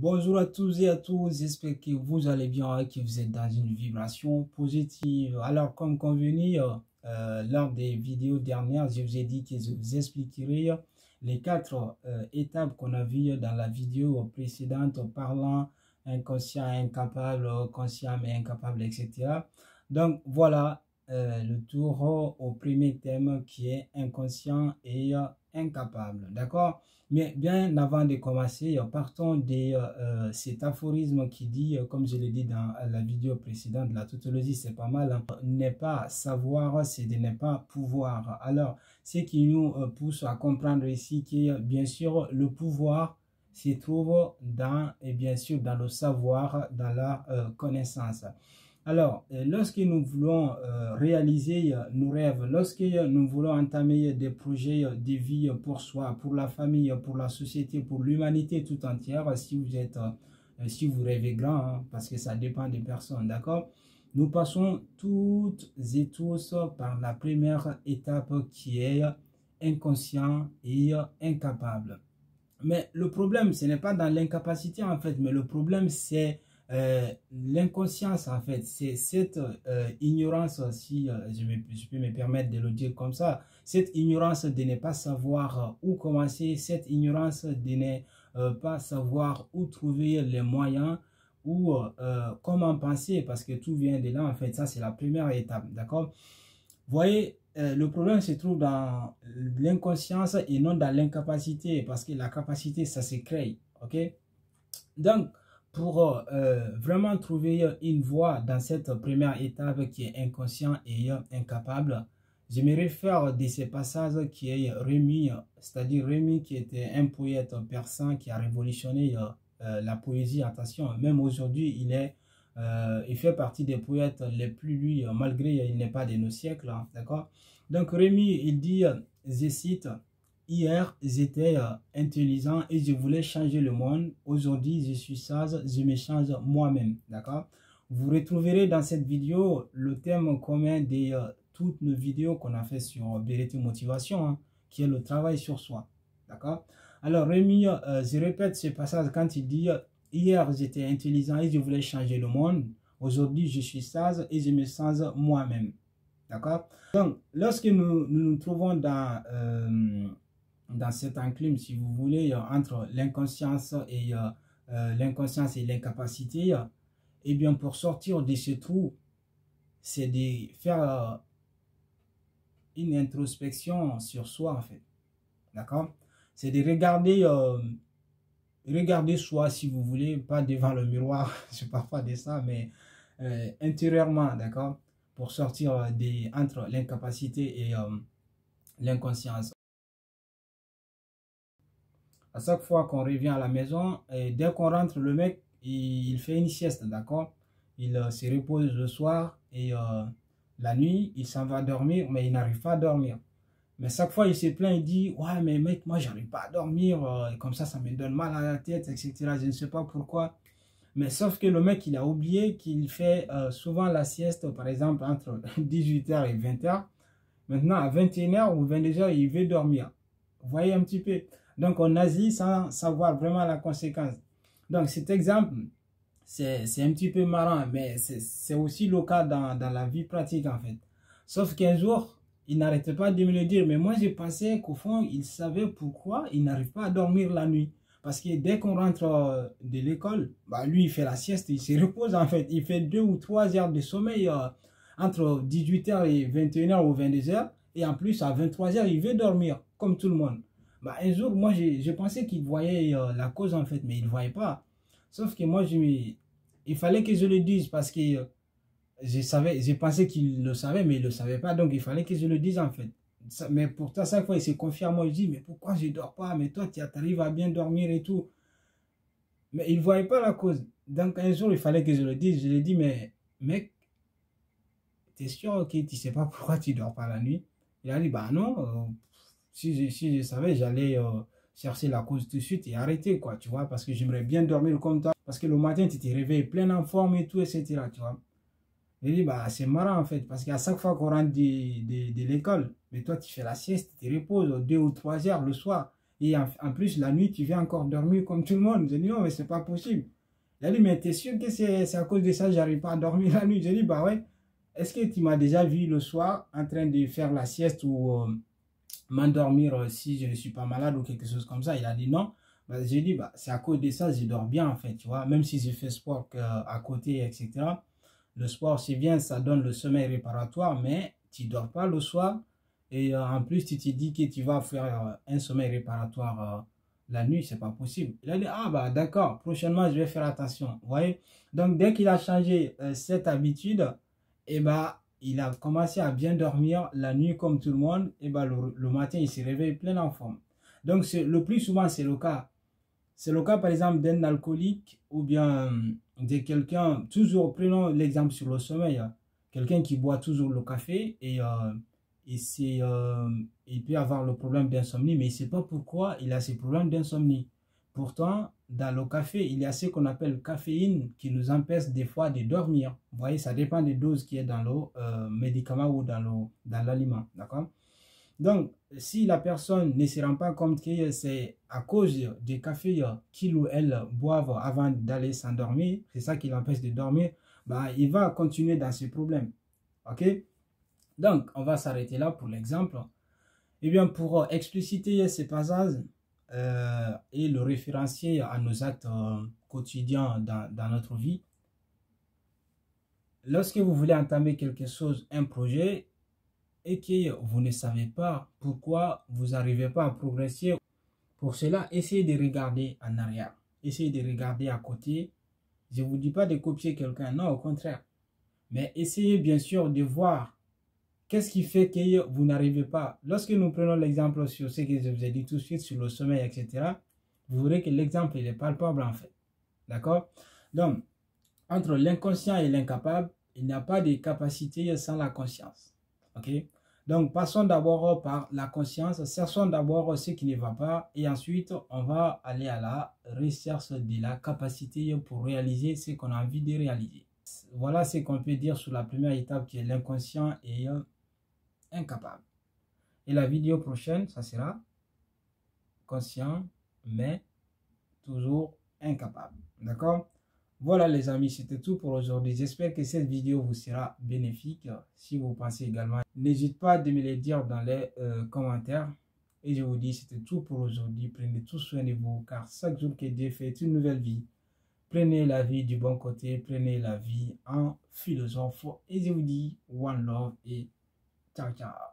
Bonjour à tous et à tous, j'espère que vous allez bien, que vous êtes dans une vibration positive. Alors, comme convenu, lors des vidéos dernières, je vous ai dit que je vous expliquerai les 4 étapes qu'on a vues dans la vidéo précédente parlant inconscient, incapable, conscient mais incapable, etc. Donc, voilà le tour au premier thème qui est inconscient et incapable. D'accord? Mais bien avant de commencer, partons de cet aphorisme qui dit, comme je l'ai dit dans la vidéo précédente, la tautologie c'est pas mal, hein, ne pas savoir, c'est de ne pas pouvoir. Alors, ce qui nous pousse à comprendre ici que, bien sûr, le pouvoir se trouve dans, et bien sûr, dans le savoir, dans la connaissance. Alors, lorsque nous voulons réaliser nos rêves, lorsque nous voulons entamer des projets de vie pour soi, pour la famille, pour la société, pour l'humanité tout entière, si vous êtes, si vous rêvez grand, hein, parce que ça dépend des personnes, d'accord? Nous passons toutes et tous par la première étape qui est inconscient et incapable. Mais le problème, ce n'est pas dans l'incapacité en fait, mais le problème c'est l'inconscience en fait, c'est cette ignorance, si je peux me permettre de le dire comme ça, cette ignorance de ne pas savoir où commencer, cette ignorance de ne pas savoir où trouver les moyens ou comment penser, parce que tout vient de là en fait, ça c'est la première étape, d'accord? Vous voyez, le problème se trouve dans l'inconscience et non dans l'incapacité, parce que la capacité, ça se crée, ok? Donc, pour vraiment trouver une voie dans cette première étape qui est inconscient et incapable, j'aimerais faire de ces passages qui est Rémi, c'est-à-dire Rémi qui était un poète persan qui a révolutionné la poésie. Attention, même aujourd'hui, il fait partie des poètes les plus lus, malgré il n'est pas de nos siècles, hein, d'accord? Donc Rémi, il dit, je cite, « Hier, j'étais intelligent et je voulais changer le monde. Aujourd'hui, je suis sage, je me change moi-même. » D'accord? Vous retrouverez dans cette vidéo le thème commun de toutes nos vidéos qu'on a fait sur Vérité Motivation, hein, qui est le travail sur soi. D'accord? Alors, Rémi, je répète ce passage quand il dit « Hier, j'étais intelligent et je voulais changer le monde. Aujourd'hui, je suis sage et je me change moi-même. » D'accord? Donc, lorsque nous trouvons dans cet enclume, si vous voulez, entre l'inconscience et l'incapacité, eh bien, pour sortir de ce trou, c'est de faire une introspection sur soi, en fait. D'accord? C'est de regarder, regarder soi, si vous voulez, pas devant le miroir, je parle pas de ça, mais intérieurement, d'accord? Pour sortir entre l'incapacité et l'inconscience. À chaque fois qu'on revient à la maison, et dès qu'on rentre, le mec, il fait une sieste, d'accord? Il se repose le soir et la nuit, il s'en va dormir, mais il n'arrive pas à dormir. Mais chaque fois, il se plaint, il dit, ouais, mais mec, moi, j'arrive pas à dormir, comme ça me donne mal à la tête, etc. Je ne sais pas pourquoi. Mais sauf que le mec, il a oublié qu'il fait souvent la sieste, par exemple, entre 18h et 20h. Maintenant, à 21h ou 22h, il veut dormir. Vous voyez un petit peu? Donc, on agit sans savoir vraiment la conséquence. Donc, cet exemple, c'est un petit peu marrant, mais c'est aussi le cas dans la vie pratique, en fait. Sauf qu'un jour, il n'arrêtait pas de me le dire. Mais moi, je pensais qu'au fond, il savait pourquoi il n'arrive pas à dormir la nuit. Parce que dès qu'on rentre de l'école, bah, lui, il fait la sieste, il se repose, en fait. Il fait 2 ou 3 heures de sommeil entre 18h et 21h ou 22h. Et en plus, à 23h, il veut dormir, comme tout le monde. Bah, un jour, moi, je pensais qu'il voyait la cause, en fait, mais il ne voyait pas. Sauf que moi, il fallait que je le dise parce que je pensais qu'il le savait, mais il ne le savait pas. Donc, il fallait que je le dise, en fait. Mais pourtant, chaque fois, il se confie à moi. Il dit, mais pourquoi je ne dors pas? Mais toi, tu arrives à bien dormir et tout. Mais il ne voyait pas la cause. Donc, un jour, il fallait que je le dise. Je lui ai dit, mais mec, tu es sûr que tu ne sais pas pourquoi tu ne dors pas la nuit? Il a dit, bah non, si je savais, j'allais chercher la cause tout de suite et arrêter, quoi, tu vois, parce que j'aimerais bien dormir comme toi. Parce que le matin, tu t'es réveillé plein en forme et tout, etc., tu vois. Il dit, bah, c'est marrant, en fait, parce qu'à chaque fois qu'on rentre de l'école, mais toi, tu fais la sieste, tu te reposes 2 ou 3 heures le soir. Et en plus, la nuit, tu viens encore dormir comme tout le monde. J'ai dit, non, mais c'est pas possible. Il a dit, mais t'es sûr que c'est à cause de ça que j'arrive pas à dormir la nuit? J'ai dit, bah ouais. Est-ce que tu m'as déjà vu le soir en train de faire la sieste ou m'endormir si je ne suis pas malade ou quelque chose comme ça? Il a dit non. Bah, j'ai dit, bah, c'est à cause de ça, je dors bien en fait, tu vois. Même si je fais sport à côté, etc. Le sport, c'est bien, ça donne le sommeil réparatoire, mais tu ne dors pas le soir. Et en plus, tu te dis que tu vas faire un sommeil réparatoire la nuit, c'est pas possible. Il a dit, ah bah d'accord, prochainement, je vais faire attention. Vous voyez? Donc, dès qu'il a changé cette habitude, et bah, il a commencé à bien dormir la nuit comme tout le monde. Et bah, le matin, il se réveille plein en forme. Donc, le plus souvent, c'est le cas. C'est le cas, par exemple, d'un alcoolique ou bien de quelqu'un, toujours prenons l'exemple sur le sommeil, quelqu'un qui boit toujours le café et il peut avoir le problème d'insomnie, mais il ne sait pas pourquoi il a ces problèmes d'insomnie. Pourtant, dans le café, il y a ce qu'on appelle caféine qui nous empêche des fois de dormir. Vous voyez, ça dépend des doses qui est dans le médicament ou dans l'aliment. D'accord? Donc, si la personne ne se rend pas compte que c'est à cause du café qu'il ou elle boivent avant d'aller s'endormir, c'est ça qui l'empêche de dormir, bah, il va continuer dans ce problème. OK? Donc, on va s'arrêter là pour l'exemple. Et bien, pour expliciter ces passages et le référencier à nos actes quotidiens dans notre vie, lorsque vous voulez entamer quelque chose, un projet, et que vous ne savez pas pourquoi vous n'arrivez pas à progresser, pour cela, essayez de regarder en arrière. Essayez de regarder à côté. Je ne vous dis pas de copier quelqu'un, non, au contraire. Mais essayez bien sûr de voir qu'est-ce qui fait que vous n'arrivez pas. Lorsque nous prenons l'exemple sur ce que je vous ai dit tout de suite, sur le sommeil, etc., vous verrez que l'exemple est palpable en fait. D'accord? Donc, entre l'inconscient et l'incapable, il n'y a pas de capacité sans la conscience. OK? Donc, passons d'abord par la conscience, cherchons d'abord ce qui ne va pas et ensuite, on va aller à la recherche de la capacité pour réaliser ce qu'on a envie de réaliser. Voilà ce qu'on peut dire sur la première étape qui est l'inconscient et incapable. Et la vidéo prochaine, ça sera conscient, mais toujours incapable. D'accord? Voilà les amis, c'était tout pour aujourd'hui. J'espère que cette vidéo vous sera bénéfique. Si vous pensez également, n'hésitez pas à me le dire dans les commentaires. Et je vous dis, c'était tout pour aujourd'hui. Prenez tout soin de vous, car chaque jour que Dieu fait une nouvelle vie. Prenez la vie du bon côté, prenez la vie en philosophe. Et je vous dis, one love et ciao ciao.